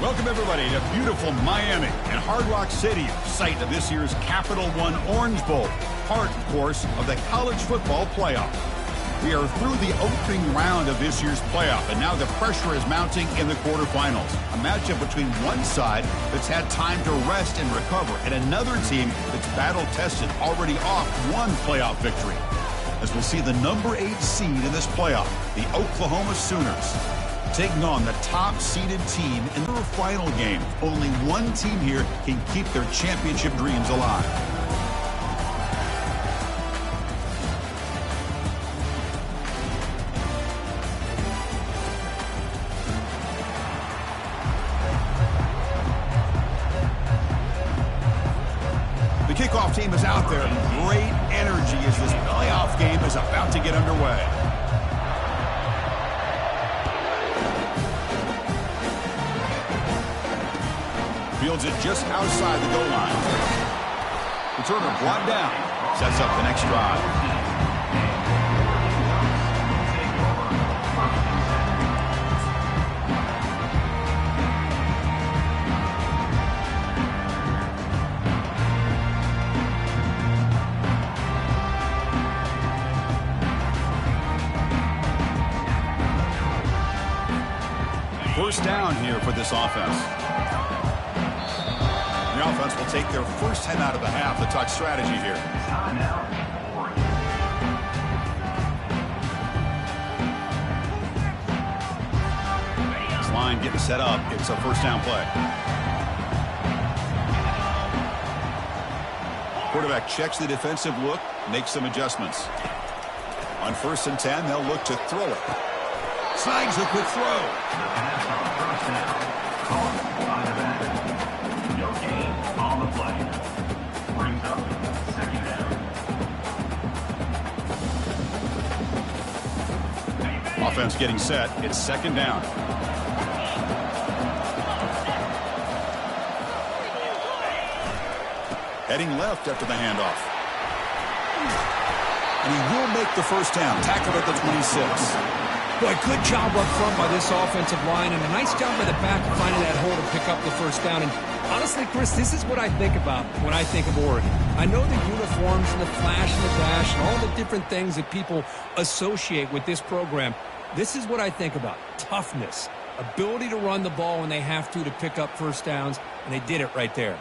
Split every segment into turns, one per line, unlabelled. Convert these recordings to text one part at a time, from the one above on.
Welcome, everybody, to beautiful Miami and Hard Rock Stadium, site of this year's Capital One Orange Bowl, part, of course, of the college football playoff. We are through the opening round of this year's playoff, and now the pressure is mounting in the quarterfinals. A matchup between one side that's had time to rest and recover, and another team that's battle-tested, already off one playoff victory. As we'll see the number 8 seed in this playoff, the Oklahoma Sooners, taking on the top-seeded team in their final game. Only one team here can keep their championship dreams alive. The kickoff team is out there. Great energy as this playoff game is about to get underway. Fields it just outside the goal line. Returner brought down. Sets up the next drive. First down here for this offense. The offense will take their first 10 out of the half. The talk strategy here. This line getting set up. It's a first down play. Quarterback checks the defensive look, makes some adjustments. On 1st and 10, they'll look to throw it. Snags a quick throw. Offense getting set. It's 2nd down. Heading left after the handoff. And he will make the first down. Tackled at the 26.
Boy, good job up front by this offensive line, and a nice job by the back of finding that hole to pick up the first down. And honestly, Chris, this is what I think about when I think of Oregon. I know the uniforms and the flash and the dash and all the different things that people associate with this program. This is what I think about. Toughness, ability to run the ball when they have to pick up first downs, and they did it right there.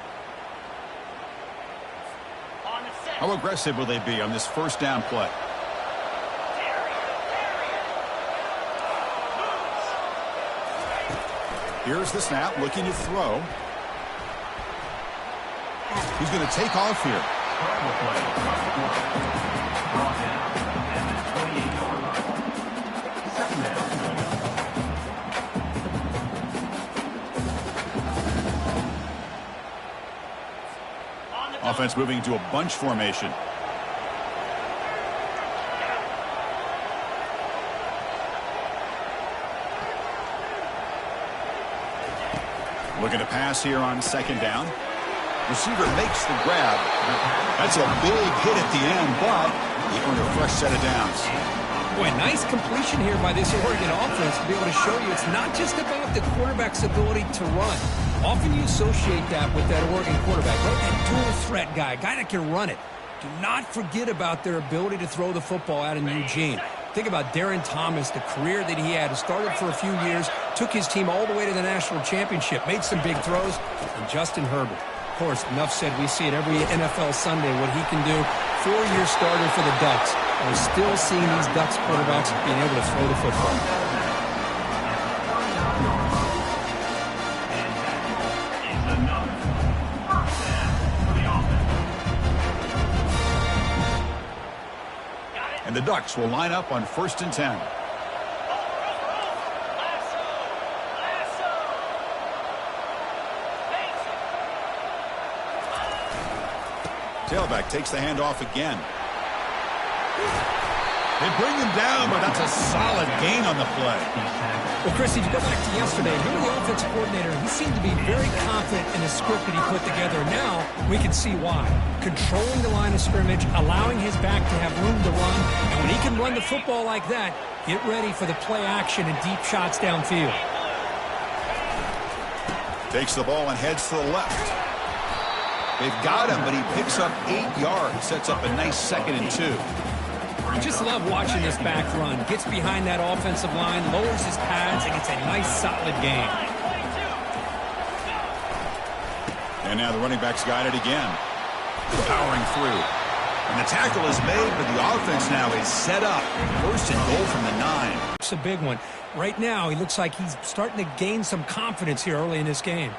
How aggressive will they be on this first down play? Here's the snap, looking to throw. He's going to take off here. Offense moving into a bunch formation. Looking to pass here on 2nd down. Receiver makes the grab. That's a big hit at the end, but the owner fresh set of downs.
Boy, nice completion here by this Oregon offense to be able to show you it's not just about the quarterback's ability to run. Often you associate that with that Oregon quarterback, right? That dual threat guy that can run it. Do not forget about their ability to throw the football out in Eugene. Think about Darren Thomas, the career that he had. Started for a few years, took his team all the way to the national championship, made some big throws, and Justin Herbert. Of course, enough said, we see it every NFL Sunday what he can do. 4-year starter for the Ducks. And we're still seeing these Ducks quarterbacks being able to throw the football.
And the Ducks will line up on 1st and 10. Tailback takes the handoff again. They bring him down, but that's a solid gain on the play.
Well, Chris, if you go back to yesterday, him and the offensive coordinator, he seemed to be very confident in the script that he put together. Now we can see why. Controlling the line of scrimmage, allowing his back to have room to run, and when he can run the football like that, get ready for the play action and deep shots downfield.
Takes the ball and heads to the left. They've got him, but he picks up 8 yards, sets up a nice 2nd and 2.
I just love watching this back run. Gets behind that offensive line, lowers his pads, and gets a nice, solid gain.
And now the running back's got it again. Powering through. And the tackle is made, but the offense now is set up. 1st and goal from the 9.
It's a big one. Right now, he looks like he's starting to gain some confidence here early in this game.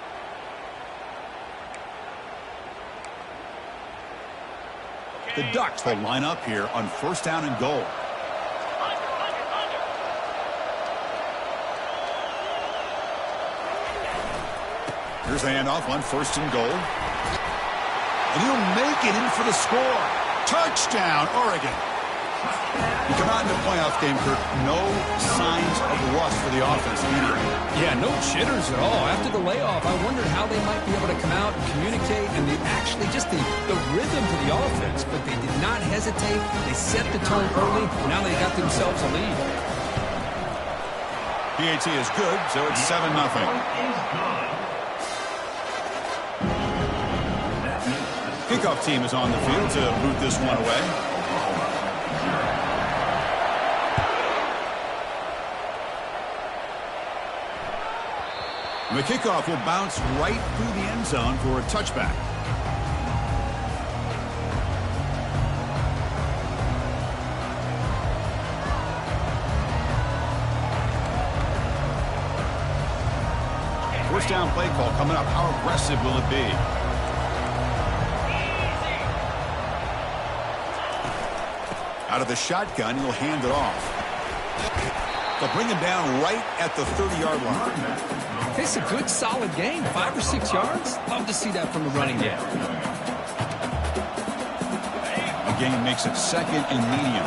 The Ducks will line up here on 1st down and goal. Here's the handoff on 1st and goal. And he'll make it in for the score. Touchdown, Oregon. You come out in the playoff game, Kirk, no signs of rust for the offense immediately.
Yeah, no jitters at all. After the layoff, I wondered how they might be able to come out and communicate, and they actually just the rhythm to the offense, but they did not hesitate. They set the tone early. Now they got themselves a lead.
PAT is good, so it's 7-0. Kickoff team is on the field to boot this one away. The kickoff will bounce right through the end zone for a touchback. First down play call coming up. How aggressive will it be? Out of the shotgun, he'll hand it off. They'll bring him down right at the 30-yard line.
It's a good, solid gain. 5 or 6 yards. Love to see that from the running game.
The gain makes it 2nd and medium.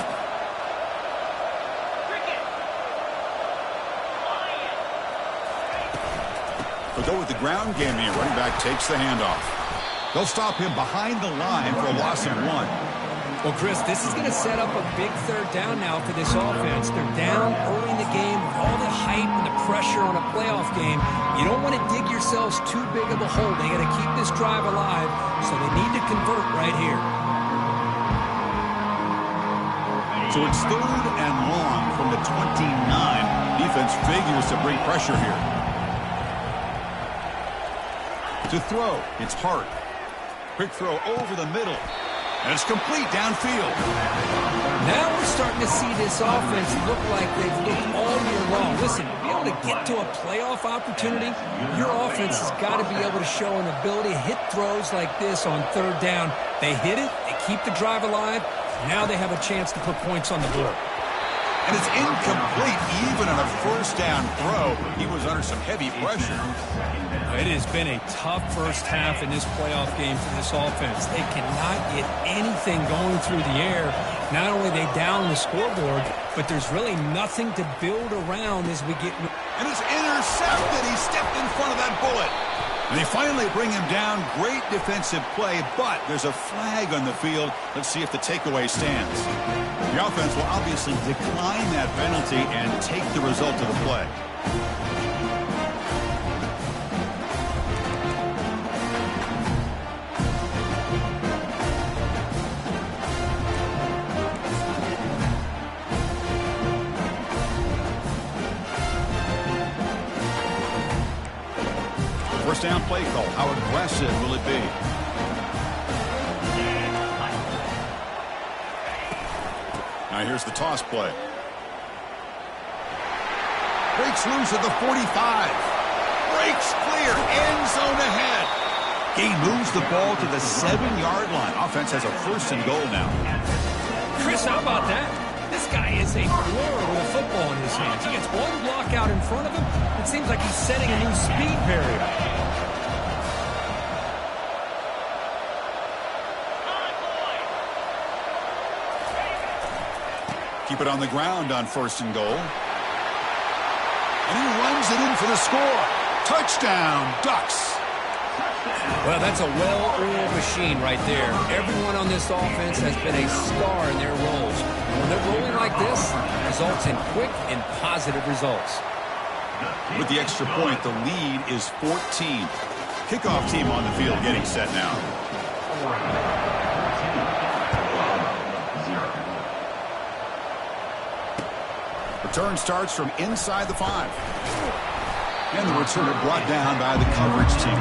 They'll go with the ground game here. Running back takes the handoff. They'll stop him behind the line for a loss of 1.
Well, Chris, this is going to set up a big 3rd down now for this offense. They're down early in the game with all the hype and the pressure on a playoff game. You don't want to dig yourselves too big of a hole. They got to keep this drive alive, so they need to convert right here.
So it's 3rd and long from the 29. Defense figures to bring pressure here. To throw, it's Hart. Quick throw over the middle. And it's complete downfield.
Now we're starting to see this offense look like they've looked all year long. Listen, to be able to get to a playoff opportunity, your offense has got to be able to show an ability to hit throws like this on 3rd down. They hit it, they keep the drive alive. Now they have a chance to put points on the board.
And it's incomplete even on a 1st down throw. He was under some heavy pressure.
It has been a tough first half in this playoff game for this offense. They cannot get anything going through the air. Not only are they down the scoreboard, but there's really nothing to build around as we get...
And it's intercepted. He stepped in front of that bullet. And they finally bring him down. Great defensive play, but there's a flag on the field. Let's see if the takeaway stands. The offense will obviously decline that penalty and take the result of the play. First down play call. How aggressive will it be? Now here's the toss play. Breaks loose at the 45. Breaks clear. End zone ahead. He moves the ball to the 7-yard line. Offense has a 1st and goal now.
Chris, how about that? This guy is a blur with a football in his hands. He gets one block out in front of him. It seems like he's setting a new speed barrier.
Keep it on the ground on 1st and goal. And he runs it in for the score. Touchdown, Ducks.
Well, that's a well-oiled machine right there. Everyone on this offense has been a star in their roles. When they're rolling like this, it results in quick and positive results.
With the extra point, the lead is 14. Kickoff team on the field getting set now. Return starts from inside the 5. And the returner brought down by the coverage team.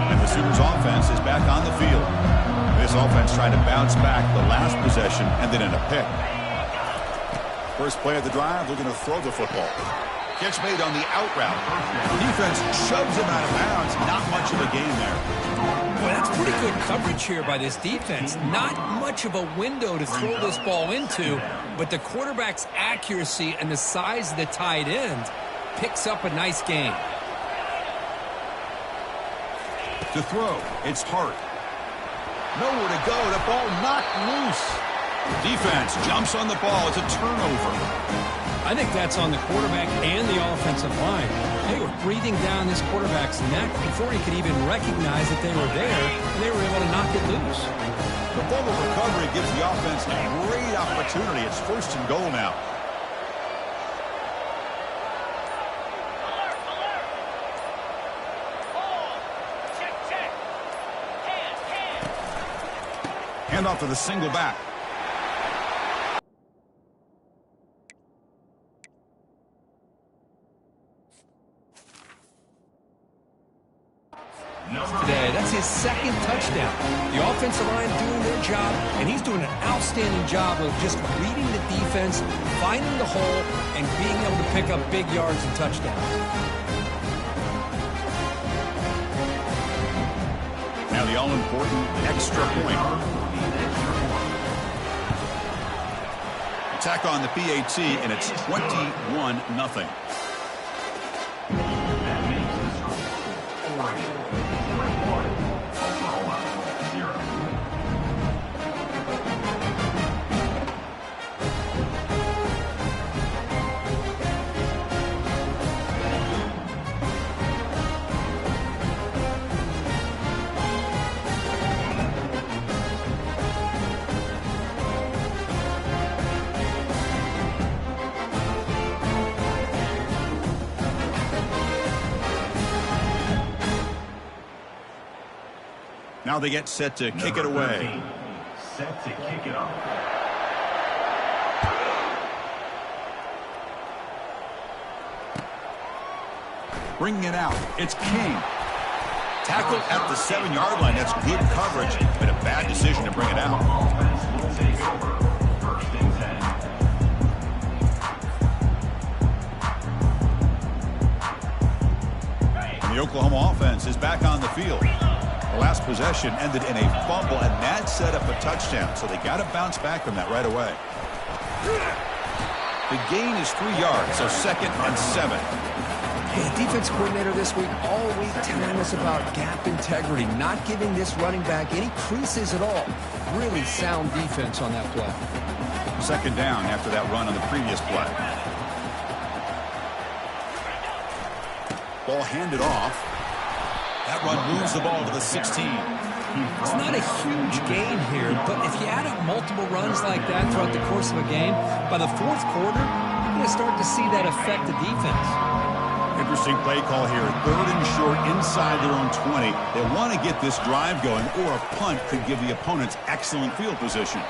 And the Sooners offense is back on the field. This offense trying to bounce back the last possession and then in a pick. First play of the drive, looking to throw the football. Catch made on the out route. Defense shoves him out of bounds. Not much of a gain there.
Boy, that's pretty good coverage here by this defense. Not much of a window to throw this ball into, but the quarterback's accuracy and the size of the tight end picks up a nice gain.
To throw, it's Hart. Nowhere to go. The ball knocked loose. Defense jumps on the ball. It's a turnover.
I think that's on the quarterback and the offensive line. They were breathing down this quarterback's neck before he could even recognize that they were there, and they were able to knock it loose.
The fumble recovery gives the offense a great opportunity. It's 1st and goal now. Hand off to the single back.
Today, that's his 2nd touchdown. The offensive line doing their job, and he's doing an outstanding job of just reading the defense, finding the hole, and being able to pick up big yards and touchdowns.
Now the all-important extra point. Attack on the PAT, and it's 21-0. Now they get set to kick it away.
Set to kick it off.
Bringing it out. It's King. Tackled at the 7-yard line. That's good coverage, but a bad decision to bring it out.
Offense will take over. 1st and 10.
And the Oklahoma offense is back on the field. The last possession ended in a fumble, and that set up a touchdown, so they got to bounce back from that right away. The gain is 3 yards, so 2nd and 7.
Hey, the defense coordinator this week all week telling us about gap integrity, not giving this running back any creases at all. Really sound defense on that play.
Second down after that run on the previous play. Ball handed off. That run moves the ball to the 16.
It's not a huge gain here, but if you add up multiple runs like that throughout the course of a game, by the fourth quarter, you're going to start to see that affect the defense.
Interesting play call here. Third and short inside their own 20. They want to get this drive going, or a punt could give the opponents excellent field position.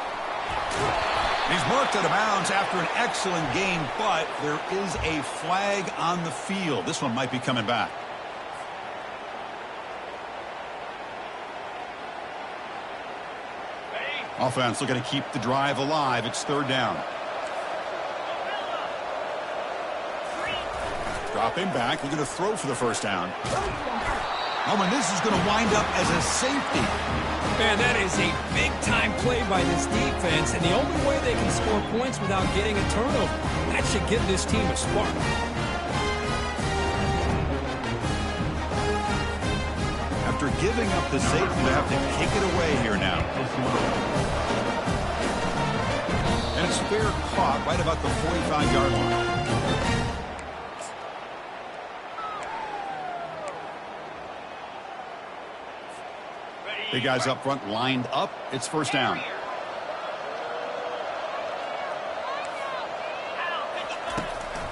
He's marked out of bounds after an excellent game, but there is a flag on the field. This one might be coming back. Offense looking to keep the drive alive. It's third down. Dropping back, looking to throw for the first down. Oh, and this is going to wind up as a safety.
Man, that is a big-time play by this defense, and the only way they can score points without getting a turnover. That should give this team a spark.
After giving up the safety, they have to kick it away here now. And it's fair caught right about the 45-yard line. Big guys up front lined up. It's first down.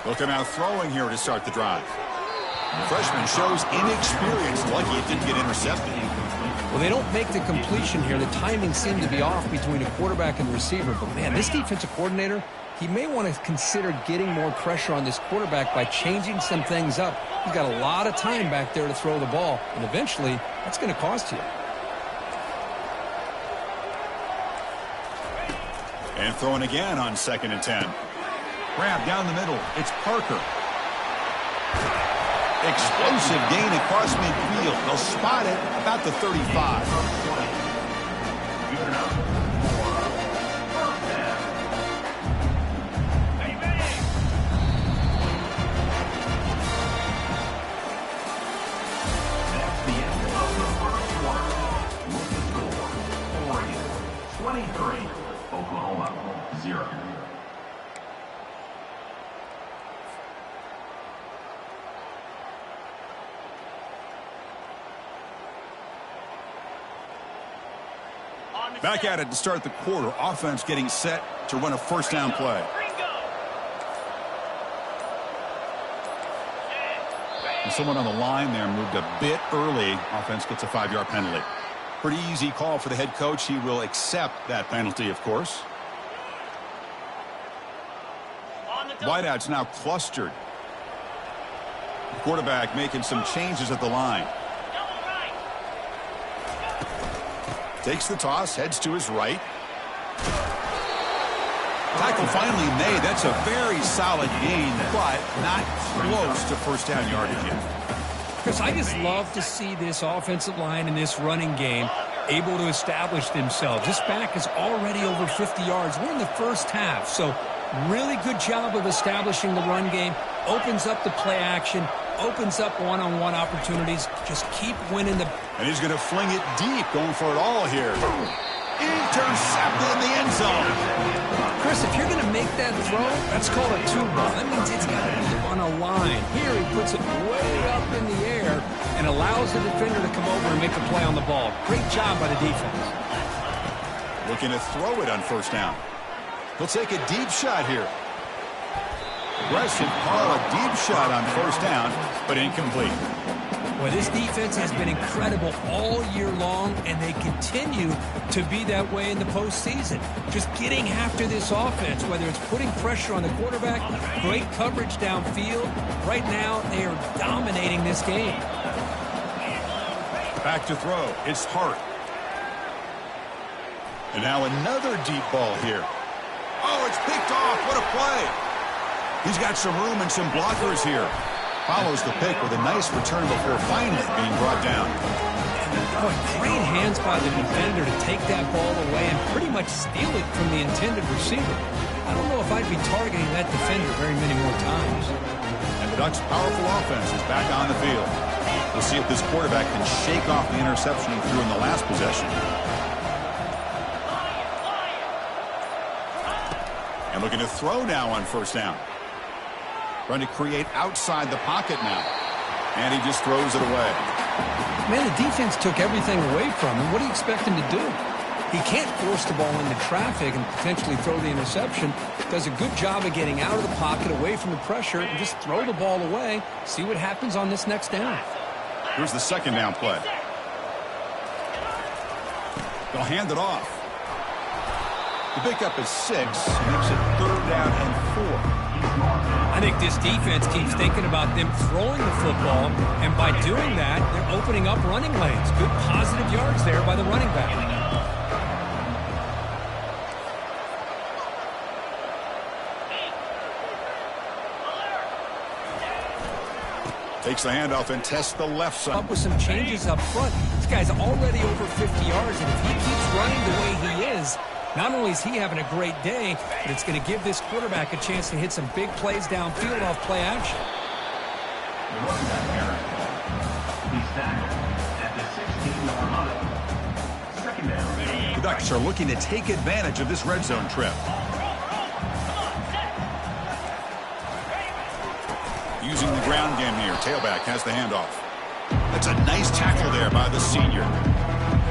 Looking out throwing here to start the drive. The freshman shows inexperience. Lucky it didn't get intercepted.
Well, they don't make the completion here. The timing seemed to be off between a quarterback and the receiver. But, man, this defensive coordinator, he may want to consider getting more pressure on this quarterback by changing some things up. He's got a lot of time back there to throw the ball, and eventually that's going to cost you.
And throwing again on 2nd and 10. Grab down the middle. It's Parker. Explosive gain across midfield. They'll spot it about the 35. Back at it to start the quarter. Offense getting set to run a first down play. And someone on the line there moved a bit early. Offense gets a 5-yard penalty. Pretty easy call for the head coach. He will accept that penalty, of course. Wideouts now clustered. The quarterback making some changes at the line. Takes the toss, heads to his right. Tackle finally made. That's a very solid gain, but not close to first down yardage yet.
Chris, I just love to see this offensive line in this running game able to establish themselves. This back is already over 50 yards. We're in the first half, so really good job of establishing the run game. Opens up the play action. Opens up one-on-one opportunities. Just keep winning the...
And he's going to fling it deep, going for it all here. Intercepted in the end zone.
Chris, if you're going to make that throw, that's called a two-ball. That means it's got to be on a line. Here he puts it way up in the air and allows the defender to come over and make the play on the ball. Great job by the defense.
Looking to throw it on first down. He'll take a deep shot here. Aggressive call, a deep shot on first down, but incomplete.
Well, this defense has been incredible all year long, and they continue to be that way in the postseason. Just getting after this offense, whether it's putting pressure on the quarterback, great coverage downfield. Right now, they are dominating this game.
Back to throw. It's Hart. And now another deep ball here. Oh, it's picked off. What a play. He's got some room and some blockers here. Follows the pick with a nice return before finally being brought down.
Oh, great hands by the defender to take that ball away and pretty much steal it from the intended receiver. I don't know if I'd be targeting that defender very many more times.
And the Ducks' powerful offense is back on the field. We'll see if this quarterback can shake off the interception he threw in the last possession. And looking to throw now on first down. Trying to create outside the pocket now. And he just throws it away.
Man, the defense took everything away from him. What do you expect him to do? He can't force the ball into traffic and potentially throw the interception. Does a good job of getting out of the pocket, away from the pressure, and just throw the ball away. See what happens on this next down.
Here's the second down play. They'll hand it off. The pickup is 6. Makes it third down and 4.
I think this defense keeps thinking about them throwing the football, and by doing that, they're opening up running lanes. Good positive yards there by the running back.
Takes the handoff and tests the left side.
Up with some changes up front. This guy's already over 50 yards, and if he keeps running the way he is, not only is he having a great day, but it's going to give this quarterback a chance to hit some big plays downfield off play action.
He's tackled at the 16-yard line. Second down.
The Ducks are looking to take advantage of this red zone trip. Using the ground game here. Tailback has the handoff. That's a nice tackle there by the senior.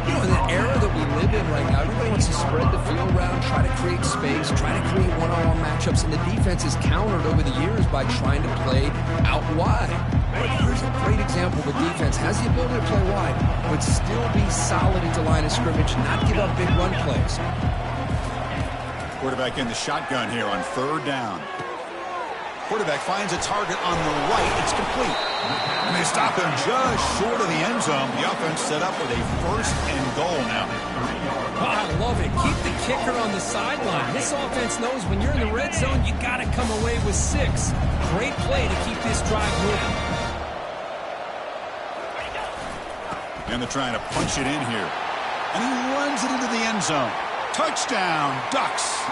You know, in the era that we live in right now, everybody wants to spread the field around, try to create space, try to create one-on-one matchups, and the defense is countered over the years by trying to play out wide. But here's a great example of a defense has the ability to play wide, but still be solid into line of scrimmage, not give up big run plays.
Quarterback in the shotgun here on third down. Quarterback finds a target on the right. It's complete. And they stop him just short of the end zone. The offense set up with a first and goal now.
Oh, I love it. Keep the kicker on the sideline. This offense knows when you're in the red zone, you got to come away with 6. Great play to keep this drive moving.
And they're trying to punch it in here. And he runs it into the end zone. Touchdown, Ducks.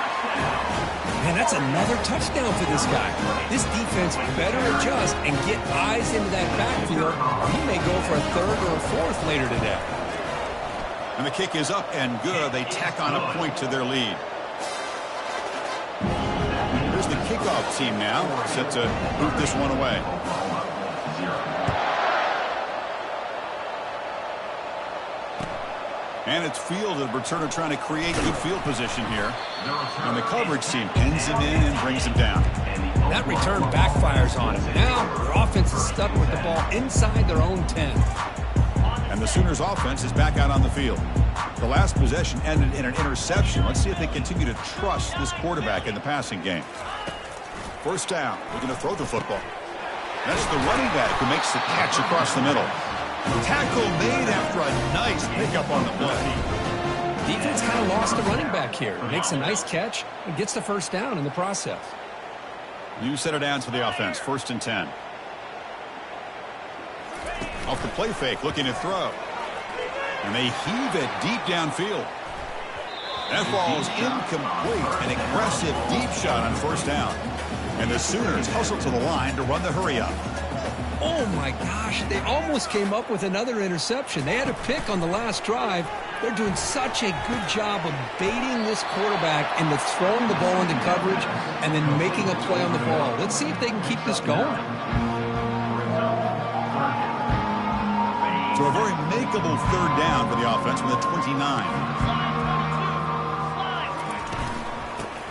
Man, that's another touchdown for this guy. This defense better adjust and get eyes into that backfield. He may go for a third or a fourth later today.
And the kick is up and good. They tack on a point to their lead. Here's the kickoff team now, set to boot this one away. And it's fielded. Returner trying to create good field position here. And the coverage team pins him in and brings him down.
That return backfires on him. Now their offense is stuck with the ball inside their own 10.
And the Sooners offense is back out on the field. The last possession ended in an interception. Let's see if they continue to trust this quarterback in the passing game. First down. They're going to throw the football. That's the running back who makes the catch across the middle. Tackle made after a nice pickup on the play.
Defense kind of lost the running back here. Makes a nice catch and gets the first down in the process.
New set of downs for the offense. First and 10. Off the play fake, looking to throw. And they heave it deep downfield. That ball is incomplete. An aggressive deep shot on first down. And the Sooners hustle to the line to run the hurry up.
Oh, my gosh. They almost came up with another interception. They had a pick on the last drive. They're doing such a good job of baiting this quarterback into throwing the ball into coverage and then making a play on the ball. Let's see if they can keep this going.
So a very makeable third down for the offense with a 29.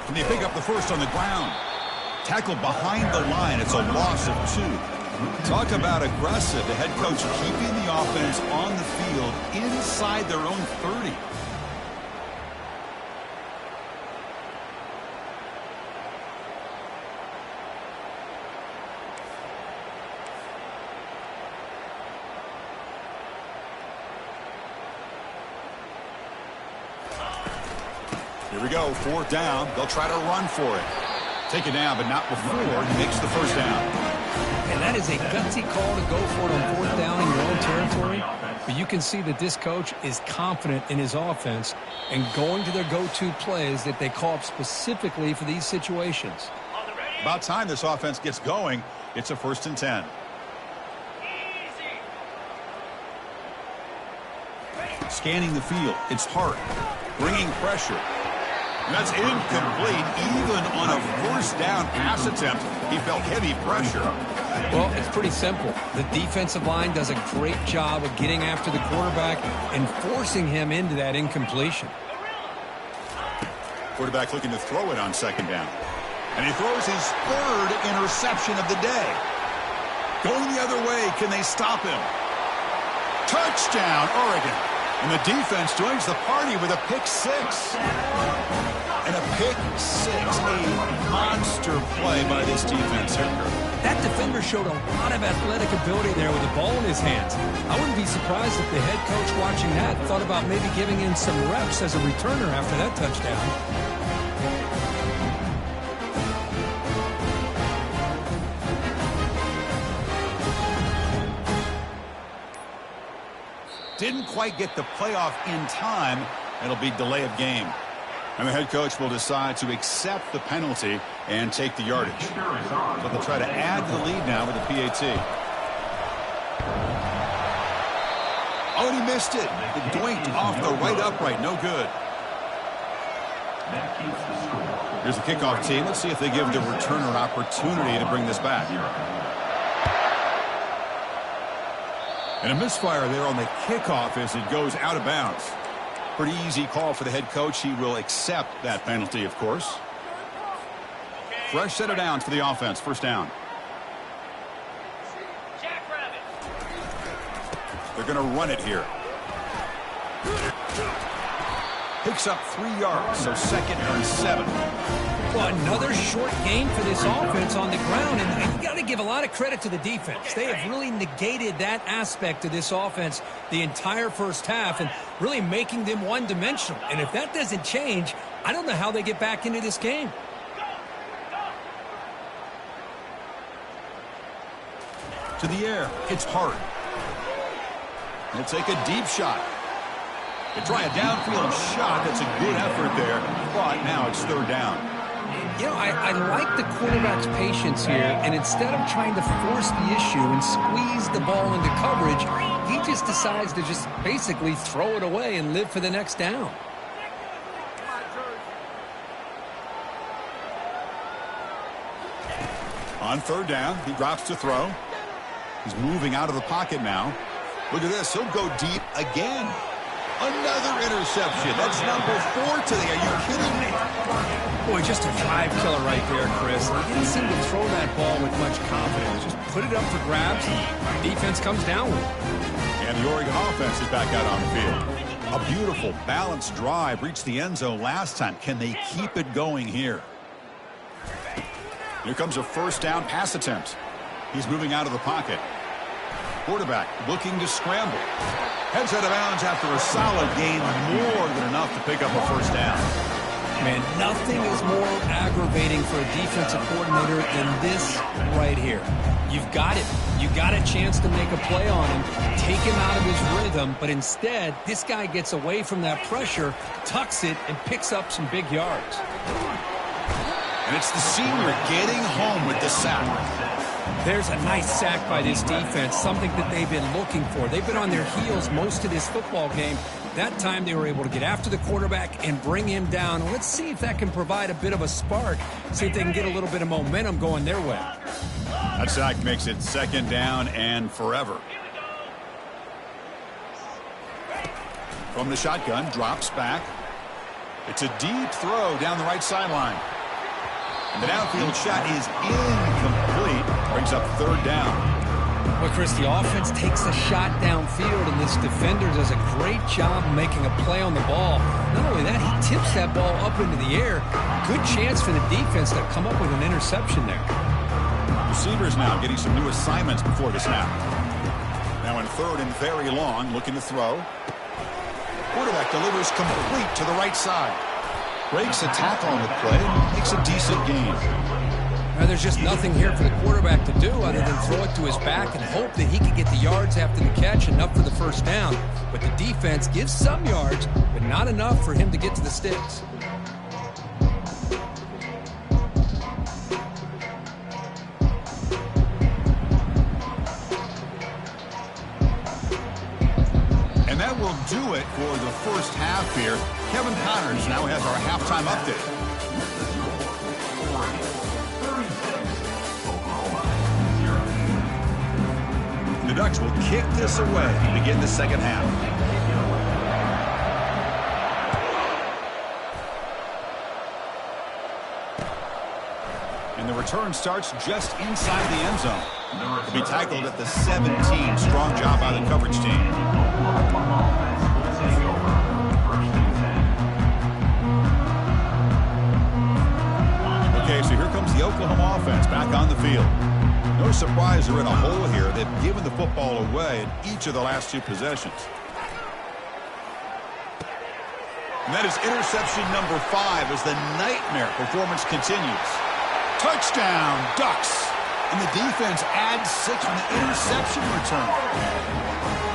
And they pick up the first on the ground. Tackled behind the line. It's a loss of 2. Talk about aggressive. The head coach keeping the offense on the field inside their own 30. Here we go, fourth down. They'll try to run for it. Take it down, but not before he makes the first down.
And that is a gutsy call to go for it on fourth down in your own territory. But you can see that this coach is confident in his offense and going to their go-to plays that they call up specifically for these situations.
About time this offense gets going. It's a first and 10. Scanning the field. It's Hart. Bringing pressure. That's incomplete. Even on a first down pass attempt, he felt heavy pressure.
Well, it's pretty simple. The defensive line does a great job of getting after the quarterback and forcing him into that incompletion.
Quarterback looking to throw it on second down. And he throws his third interception of the day. Going the other way, can they stop him? Touchdown, Oregon. And the defense joins the party with a pick six. And a pick six, a monster play by this defense here.
That defender showed a lot of athletic ability there with the ball in his hands. I wouldn't be surprised if the head coach watching that thought about maybe giving him some reps as a returner after that touchdown.
Didn't quite get the playoff in time. It'll be delay of game. And the head coach will decide to accept the penalty and take the yardage. So they'll try to add to the lead now with the PAT. Oh, and he missed it. It doinked off the right upright. No good. Here's the kickoff team. Let's see if they give the returner opportunity to bring this back. And a misfire there on the kickoff as it goes out of bounds. Pretty easy call for the head coach. He will accept that penalty, of course. Fresh set of downs for the offense. First down. They're going to run it here. Picks up 3 yards, so 2nd and 7.
Well, another short game for this offense on the ground, and you got to give a lot of credit to the defense. They have really negated that aspect of this offense the entire first half and really making them one-dimensional. And if that doesn't change, I don't know how they get back into this game.
To the air, it's hard. He'll take a deep shot. They try a downfield shot. That's a good effort there, but now it's 3rd down.
You know, I like the quarterback's patience here, and instead of trying to force the issue and squeeze the ball into coverage, he just decides to just basically throw it away and live for the next down.
On 3rd down, he drops to throw. He's moving out of the pocket now. Look at this. He'll go deep again. Another interception. That's number 4 today. Are you kidding me?
Boy, just a drive killer right there, Chris. He didn't seem to throw that ball with much confidence. Just put it up for grabs, and the defense comes down with it.
And the Oregon offense is back out on the field. A beautiful, balanced drive. Reached the end zone last time. Can they keep it going here? Here comes a 1st down pass attempt. He's moving out of the pocket. Quarterback looking to scramble. Heads out of bounds after a solid gain, more than enough to pick up a 1st down.
Man, nothing is more aggravating for a defensive coordinator than this right here. You've got it. You got a chance to make a play on him, take him out of his rhythm, but instead, this guy gets away from that pressure, tucks it, and picks up some big yards.
And it's the senior getting home with the sack.
There's a nice sack by this defense, something that they've been looking for. They've been on their heels most of this football game. That time they were able to get after the quarterback and bring him down. Let's see if that can provide a bit of a spark, see if they can get a little bit of momentum going their way.
That sack makes it 2nd down and forever. From the shotgun, drops back. It's a deep throw down the right sideline. And the downfield shot is incomplete. Brings up 3rd down.
Well, Chris, the offense takes a shot downfield, and this defender does a great job of making a play on the ball. Not only that, he tips that ball up into the air. Good chance for the defense to come up with an interception there.
Receivers now getting some new assignments before the snap. Now in 3rd and very long, looking to throw. Quarterback delivers complete to the right side. Breaks a tackle on the play and makes a decent gain.
Now, there's just nothing here for the quarterback to do other than throw it to his back and hope that he can get the yards after the catch, enough for the 1st down. But the defense gives some yards, but not enough for him to get to the sticks.
And that will do it for the first half here. Kevin Connors now has our halftime update. The Ducks will kick this away to begin the second half. And the return starts just inside the end zone. To be tackled at the 17. Strong job by the coverage team. Okay, so here comes the Oklahoma offense back on the field. No surprise they're in a hole here. They've given the football away in each of the last two possessions. And that is interception number 5 as the nightmare performance continues. Touchdown, Ducks. And the defense adds 6 on the interception return.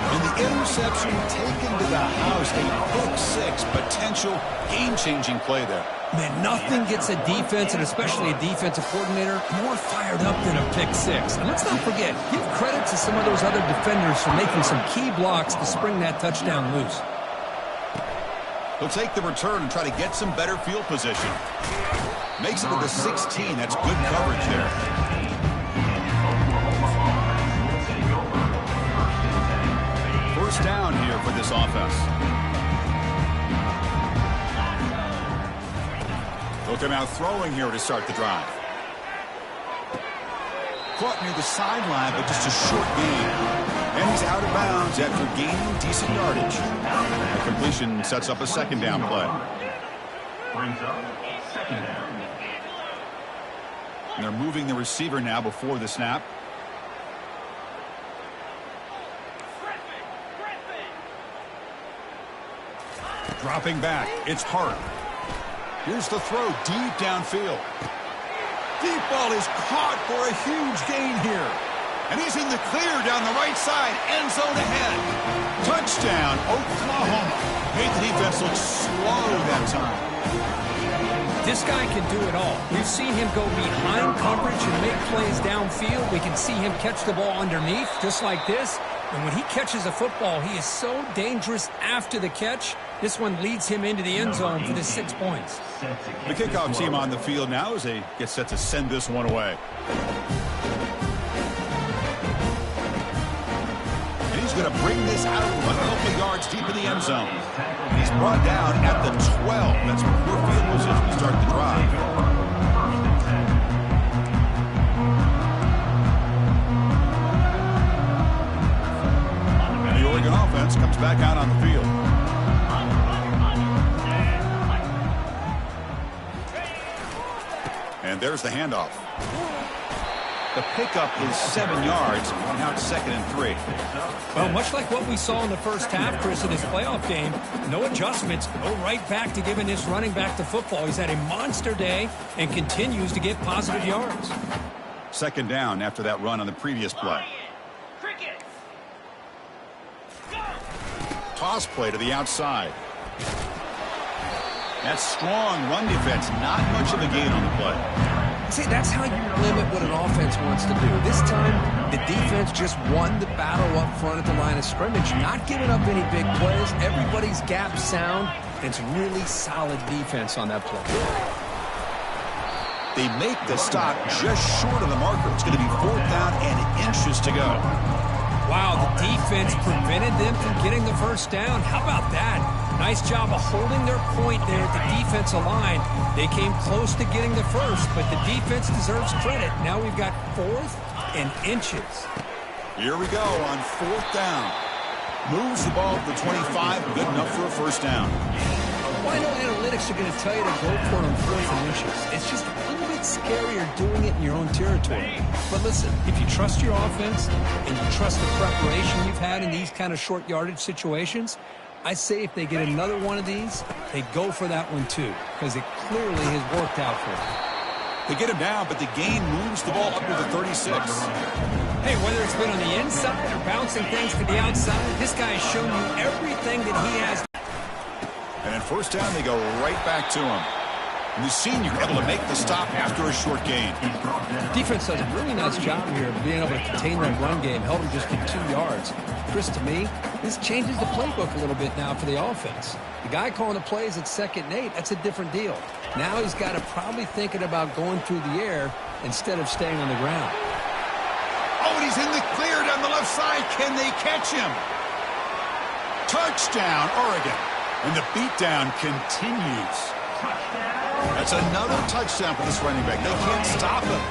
And the interception taken to the house, a pick 6, potential game-changing play there.
Man, nothing gets a defense, and especially a defensive coordinator, more fired up than a pick 6. And let's not forget, give credit to some of those other defenders for making some key blocks to spring that touchdown loose.
He'll take the return and try to get some better field position. Makes it to the 16. That's good coverage there. First down here for this offense. They'll come out throwing here to start the drive. Caught near the sideline, but just a short gain. And he's out of bounds after gaining decent yardage. The completion sets up a second down play.
Brings up second down.
And they're moving the receiver now before the snap. Dropping back, it's Hart. Here's the throw deep downfield. Deep ball is caught for a huge gain here. And he's in the clear down the right side, end zone ahead. Touchdown, Oklahoma. Made the defense look slow that time.
This guy can do it all. We've seen him go behind coverage and make plays downfield. We can see him catch the ball underneath, just like this. And when he catches a football, he is so dangerous after the catch. This one leads him into the end zone for the 6 points.
The kickoff team on the field now as they get set to send this one away. And he's going to bring this out from a couple yards deep in the end zone. And he's brought down at the 12. That's poor field position to start the drive. The Oregon offense comes back out on the field. And there's the handoff. The pickup is 7 yards. Now it's 2nd and 3.
Well, much like what we saw in the first half, Chris, in his playoff game, no adjustments. Go right back to giving this running back the football. He's had a monster day and continues to get positive yards.
2nd down after that run on the previous play. Toss play to the outside. That strong run defense, not much of a gain on the play.
See, that's how you limit what an offense wants to do. This time, the defense just won the battle up front at the line of scrimmage, not giving up any big plays. Everybody's gap sound. It's really solid defense on that play.
They make the stop just short of the marker. It's going to be 4th down and inches to go.
Wow, the defense prevented them from getting the first down. How about that? Nice job of holding their point there at the defensive line. They came close to getting the first, but the defense deserves credit. Now we've got 4th and inches.
Here we go on 4th down. Moves the ball to the 25, good enough for a first down.
Well, I know analytics are going to tell you to go for it on 4th and inches. It's just a little bit scarier doing it in your own territory. But listen, if you trust your offense and you trust the preparation you've had in these kind of short yardage situations, I say if they get another one of these, they go for that one too, because it clearly has worked out for them.
They get him down, but the gain moves the ball up to the 36.
Hey, whether it's been on the inside or bouncing things to the outside, this guy has shown you everything that he has.
And in 1st down, they go right back to him. And the senior able to make the stop after a short gain.
Defense does a really nice job here of being able to contain that run game, held him just to 2 yards. Chris, to me, this changes the playbook a little bit now for the offense. The guy calling the plays at 2nd and 8, that's a different deal. Now he's got to probably thinking about going through the air instead of staying on the ground.
Oh, and he's in the clear down the left side. Can they catch him? Touchdown, Oregon. And the beatdown continues. That's another touchdown for this running back. They can't stop him.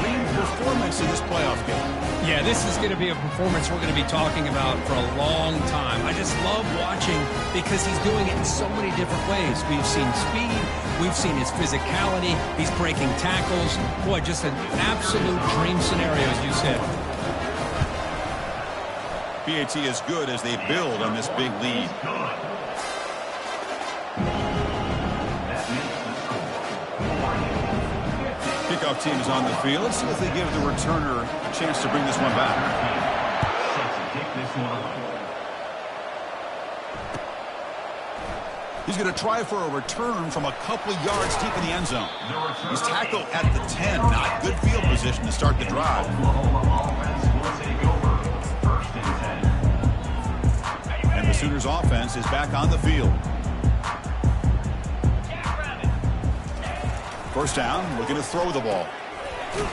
Dream performance in this playoff game.
Yeah, this is going to be a performance we're going to be talking about for a long time. I just love watching because he's doing it in so many different ways. We've seen speed. We've seen his physicality. He's breaking tackles. Boy, just an absolute dream scenario, as you said.
PAT is good as they build on this big lead. Kickoff team is on the field. Let's see if they give the returner a chance to bring this one back. He's going to try for a return from a couple of yards deep in the end zone. He's tackled at the 10. Not good field position to start the drive. And the Sooners offense is back on the field. First down, looking to throw the ball.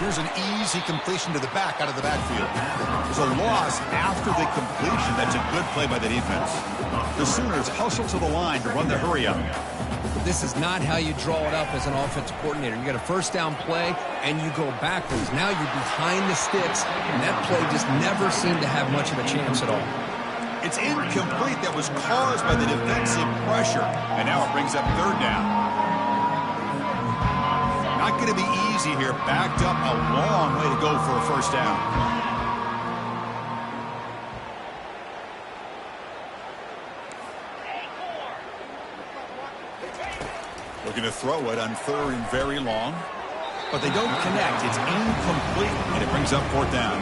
Here's an easy completion to the back out of the backfield. There's a loss after the completion. That's a good play by the defense. The Sooners hustle to the line to run the hurry up.
This is not how you draw it up as an offensive coordinator. You got a first down play, and you go backwards. Now you're behind the sticks, and that play just never seemed to have much of a chance at all.
It's incomplete. That was caused by the defensive pressure. And now it brings up 3rd down. Not going to be easy here. Backed up a long way to go for a first down. Looking to throw it on 3rd and very long. But they don't connect. It's incomplete. And it brings up 4th down.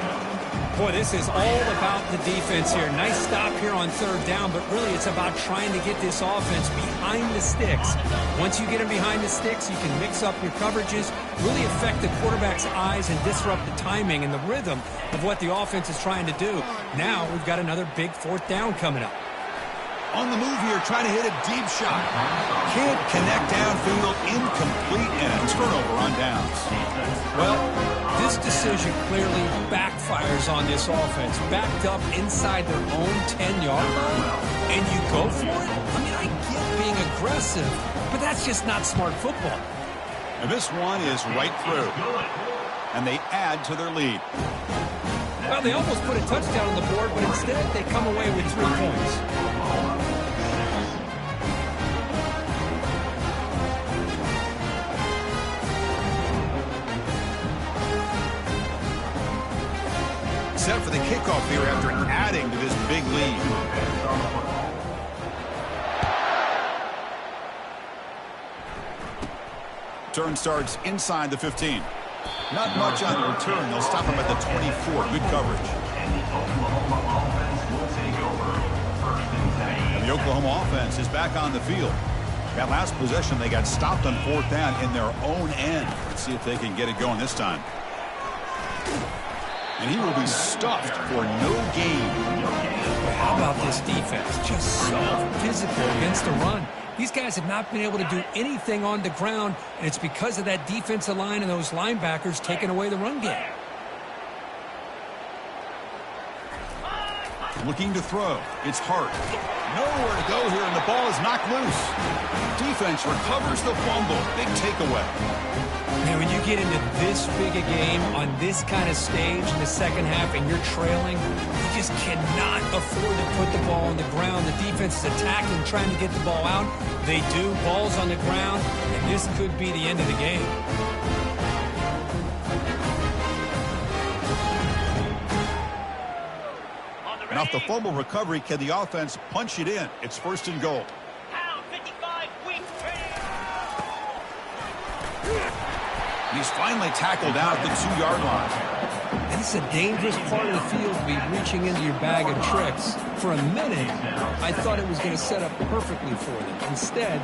Boy, this is all about the defense here. Nice stop here on 3rd down, but really it's about trying to get this offense behind the sticks. Once you get them behind the sticks, you can mix up your coverages, really affect the quarterback's eyes and disrupt the timing and the rhythm of what the offense is trying to do. Now we've got another big 4th down coming up.
On the move here, trying to hit a deep shot. Can't connect downfield, incomplete, and a turnover on downs.
Well, this decision clearly backfires on this offense. Backed up inside their own 10-yard line, and you go for it? I mean, I get being aggressive, but that's just not smart football.
And this one is right through. And they add to their lead.
Well, they almost put a touchdown on the board, but instead they come away with 3 points.
Set for the kickoff here after adding to this big lead. Turn starts inside the 15. Not much on the return. They'll stop him at the 24. Good coverage. And the Oklahoma offense is back on the field. That last possession, they got stopped on 4th down in their own end. Let's see if they can get it going this time. And he will be stuffed for no gain.
How about this defense? Just so physical against the run. These guys have not been able to do anything on the ground, and it's because of that defensive line and those linebackers taking away the run game.
Looking to throw. It's Hart. Nowhere to go here, and the ball is knocked loose. Defense recovers the fumble. Big takeaway.
Man, when you get into this big a game on this kind of stage in the second half and you're trailing, you just cannot afford to put the ball on the ground. The defense is attacking, trying to get the ball out. They do. Ball's on the ground, and this could be the end of the game.
And off the fumble recovery, can the offense punch it in? It's 1st and goal. He's finally tackled out at the 2-yard line.
And this is a dangerous part of the field to be reaching into your bag of tricks. For a minute, I thought it was going to set up perfectly for them. Instead,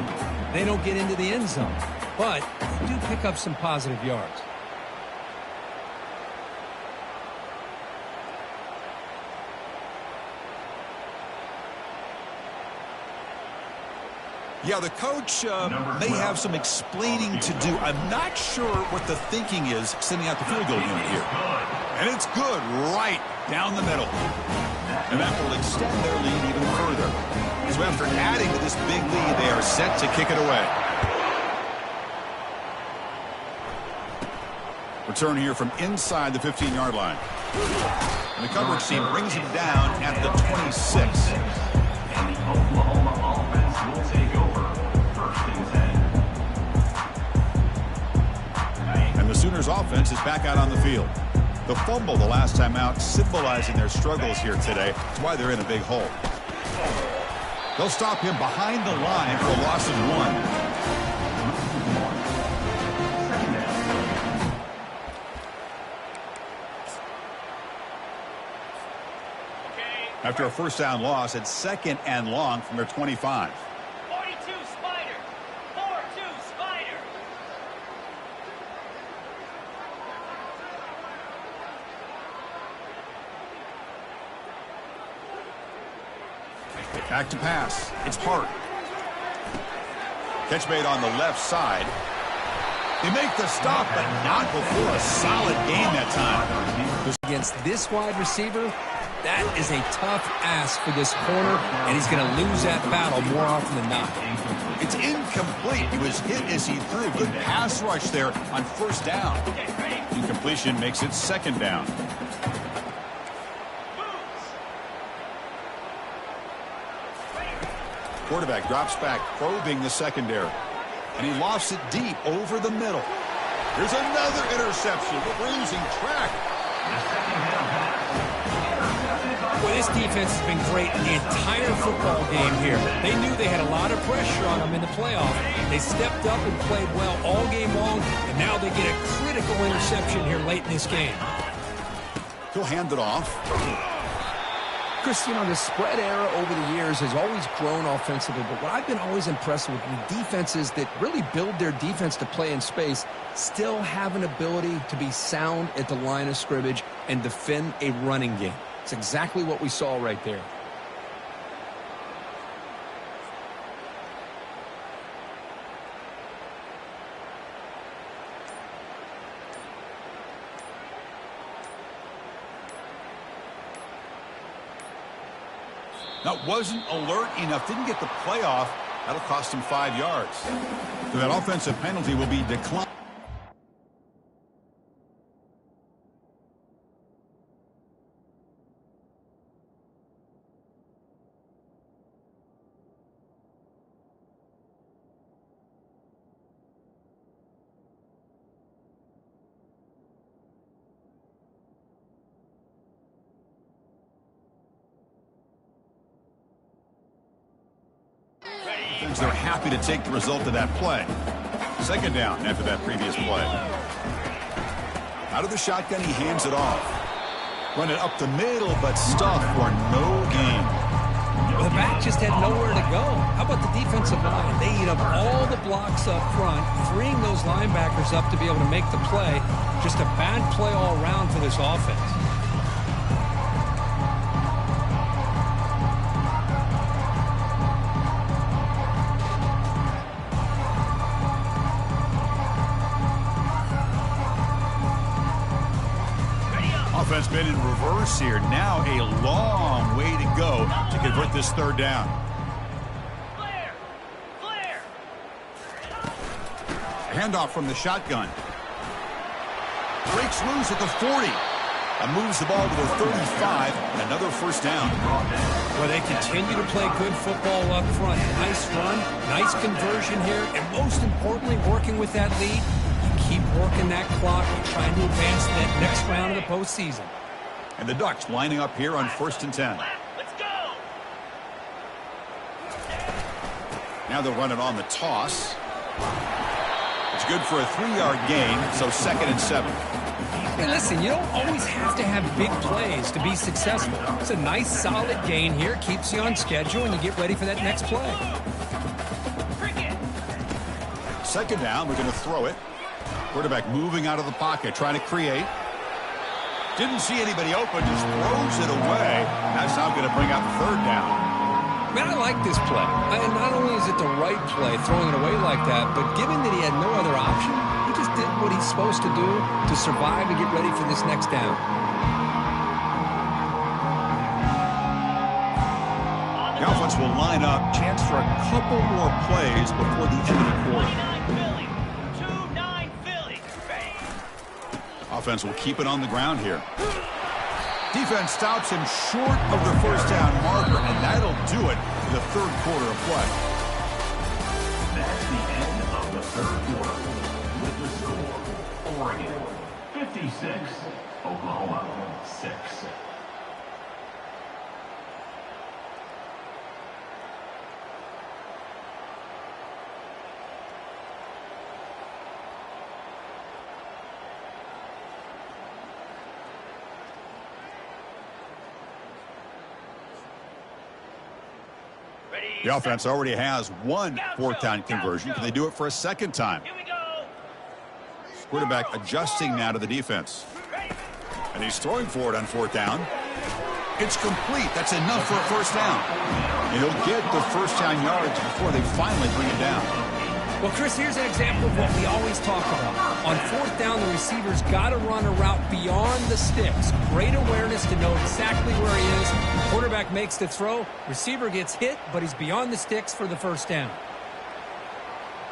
they don't get into the end zone. But they do pick up some positive yards.
Yeah, the coach may have some explaining to do. I'm not sure what the thinking is sending out the field goal unit here. And it's good right down the middle. And that will extend their lead even further. So after adding to this big lead, they are set to kick it away. Return here from inside the 15-yard line. And the coverage team brings him down at the 26.
And the Oklahoma offense will take over. First and 10.
And the Sooners offense is back out on the field. The fumble the last time out symbolizing their struggles here today. That's why they're in a big hole. They'll stop him behind the line for a loss of 1. After a first down loss, it's 2nd and long from their 25.
42 Spider. 4-2 Spider.
Back to pass. It's Hart. Catch made on the left side. They make the stop, but not before a solid game that time.
Against this wide receiver, that is a tough ask for this corner, and he's going to lose that battle more often than not.
It's incomplete. He was hit as he threw. Good pass rush there on first down. Incompletion makes it 2nd down. Quarterback drops back, probing the secondary. And he lofts it deep over the middle. Here's another interception, but losing track.
Well, this defense has been great the entire football game here. They knew they had a lot of pressure on them in the playoff. They stepped up and played well all game long, and now they get a critical interception here late in this game.
He'll hand it off.
Chris, you know, the spread era over the years has always grown offensively, but what I've been always impressed with defenses that really build their defense to play in space still have an ability to be sound at the line of scrimmage and defend a running game. It's exactly what we saw right there.
That wasn't alert enough. Didn't get the playoff. That'll cost him 5 yards. So that offensive penalty will be declined. They're happy to take the result of that play. 2nd down after that previous play. Out of the shotgun, he hands it off. Run it up the middle, but stuff for no gain.
Well, the back just had nowhere to go. How about the defensive line? They eat up all the blocks up front, freeing those linebackers up to be able to make the play. Just a bad play all around for this offense.
Offense been in reverse here. Now a long way to go to convert this 3rd down.
Clear. Clear.
Handoff from the shotgun. Breaks loose at the 40. And moves the ball to the 35. Another first down.
Well, they continue to play good football up front. Nice run, nice conversion here, and most importantly, working with that lead. Keep working that clock and trying to advance to that next round of the postseason.
And the Ducks lining up here on 1st and 10.
Let's go.
Now they'll run it on the toss. It's good for a 3-yard gain, so 2nd and 7.
Hey, listen, you don't always have to have big plays to be successful. It's a nice, solid gain here. Keeps you on schedule, and you get ready for that next play.
Second down, we're going to throw it. Quarterback moving out of the pocket, trying to create. Didn't see anybody open, just throws it away. That's now going to bring out the third down.
Man, I like this play. And not only is it the right play, throwing it away like that, but given that he had no other option, he just did what he's supposed to do to survive and get ready for this next down.
The offense will line up. Chance for a couple more plays before the end of the quarter.
2-9 Philly.
Offense will keep it on the ground here. Defense stops him short of the first down marker, and that'll do it for the third quarter of play.
That's the end of the third quarter. With the score, Oregon 56, Oklahoma 6.
The offense already has one fourth down conversion. Can they do it for a second time?
Here we go.
Quarterback adjusting now to the defense. And he's throwing for it on fourth down. It's complete. That's enough for a first down. And he'll get the first down yards before they finally bring it down.
Well, Chris, here's an example of what we always talk about. On fourth down, the receiver's got to run a route beyond the sticks. Great awareness to know exactly where he is. Quarterback makes the throw. Receiver gets hit, but he's beyond the sticks for the first down.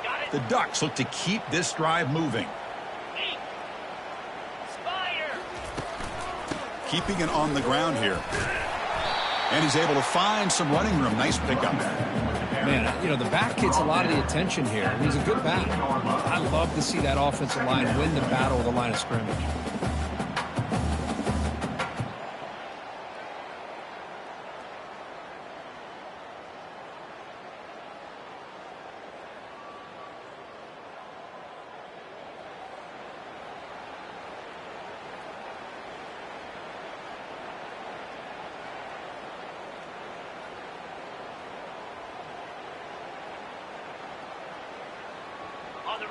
Got it.
The Ducks look to keep this drive moving.
Spider.
Keeping it on the ground here. And he's able to find some running room. Nice pickup.
Man, you know, the back gets a lot of the attention here. And he's a good back. I love to see that offensive line win the battle of the line of scrimmage.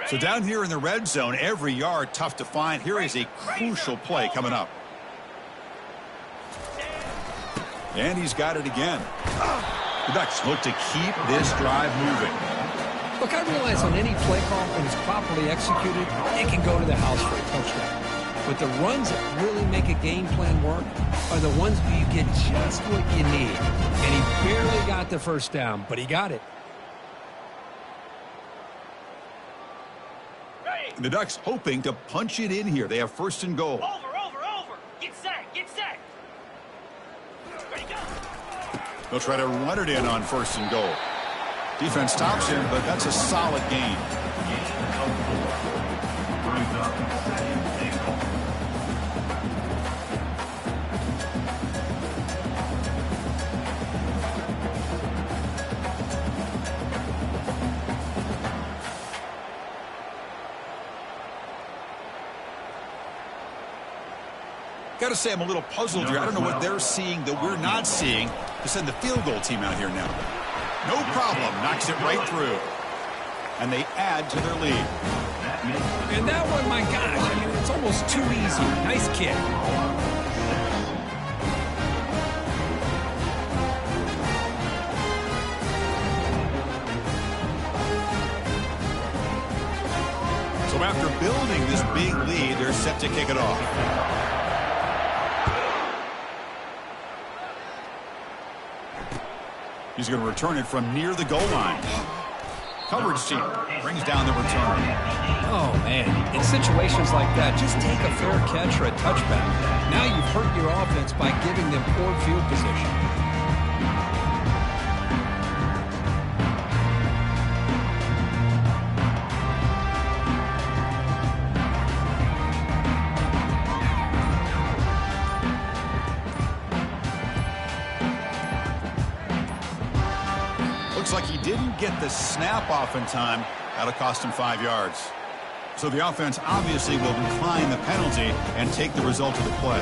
So down here in the red zone, every yard tough to find. Here is a crucial play coming up. And he's got it again. The Ducks look to keep this drive moving.
Look, I realize on any play call, when it's properly executed, it can go to the house for a touchdown. But the runs that really make a game plan work are the ones where you get just what you need. And he barely got the first down, but he got it.
The Ducks hoping to punch it in here. They have first and goal.
Over. Get set. Ready, go.
They'll try to run it in on first and goal. Defense stops him, but that's a solid gain.
Brings up second and goal.
Got to say, I'm a little puzzled here. I don't know what they're seeing that we're not seeing to send the field goal team out here now. No problem. Knocks it right through. And they add to their lead.
And that one, my gosh, I mean, it's almost too easy. Nice kick.
So after building this big lead, they're set to kick it off. He's going to return it from near the goal line. Coverage team brings down the return.
Oh, man. In situations like that, just take a fair catch or a touchback. Now you've hurt your offense by giving them poor field position.
Looks like he didn't get the snap off in time. That'll cost him 5 yards. So the offense obviously will decline the penalty and take the result of the play.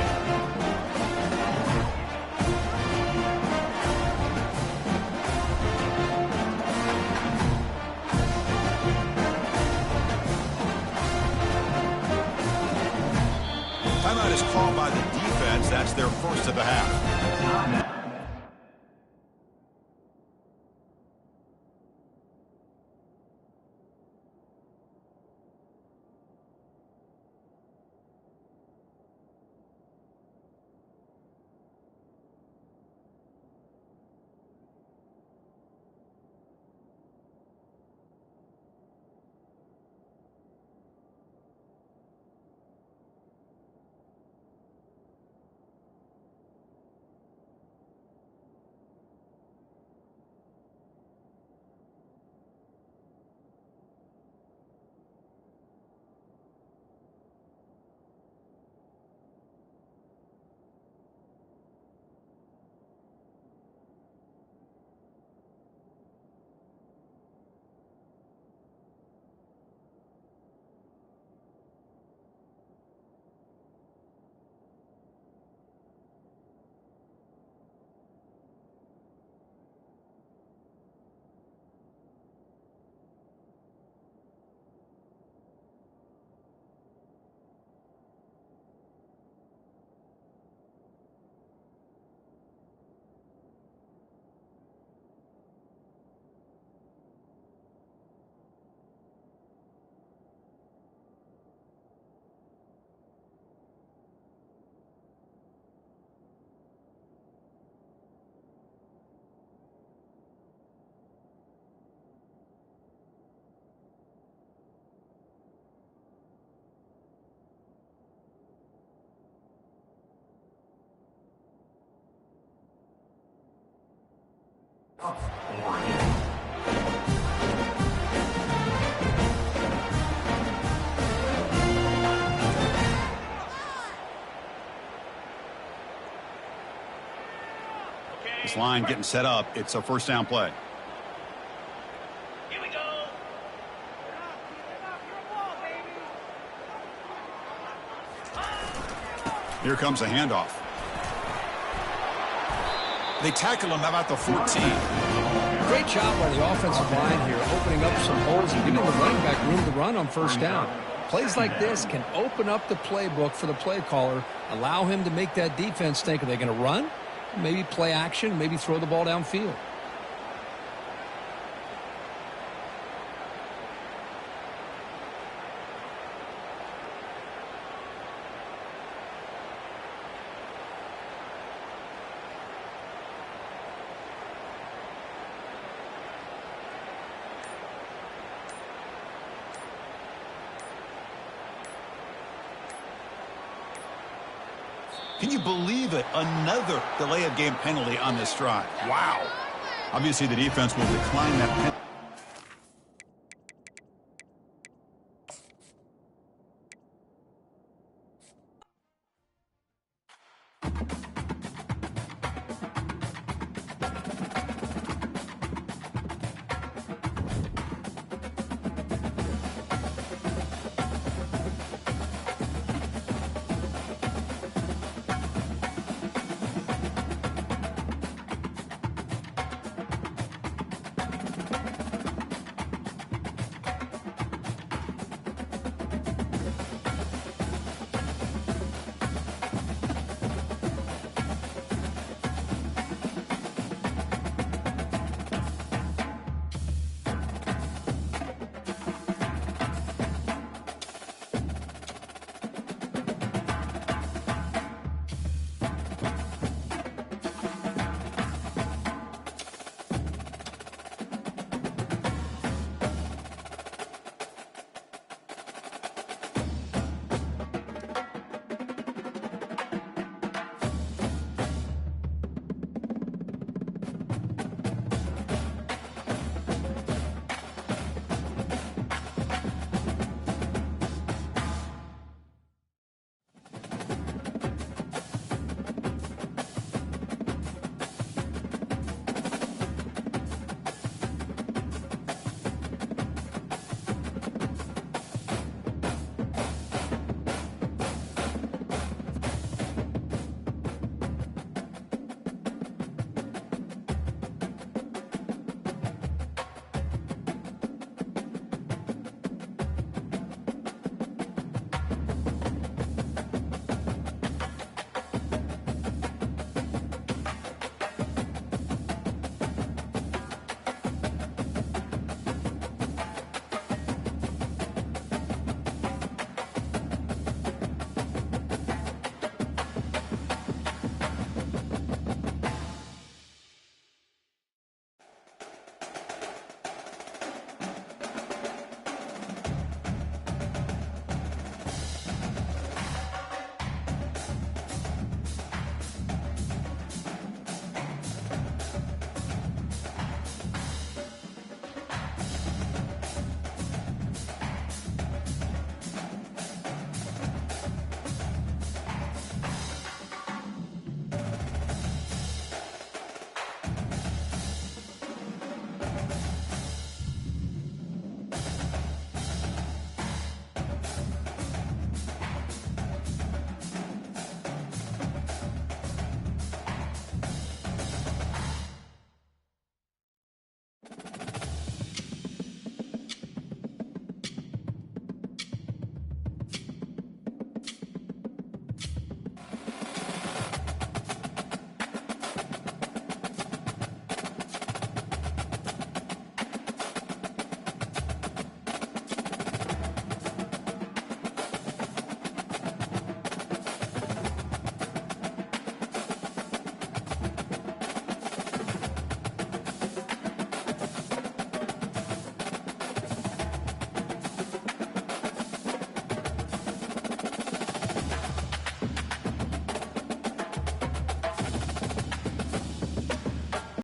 Timeout is called by the defense. That's their first of the half. This line getting set up. It's a first down play.
Here we go.
Here comes a handoff. They tackle him about the 14.
Great job by the offensive line here, opening up some holes and giving the running back room to run on first down. Plays like this can open up the playbook for the play caller, allow him to make that defense think, are they going to run? Maybe play action, maybe throw the ball downfield.
Can you believe it? Another delay of game penalty on this drive. Wow. Obviously, the defense will decline that penalty.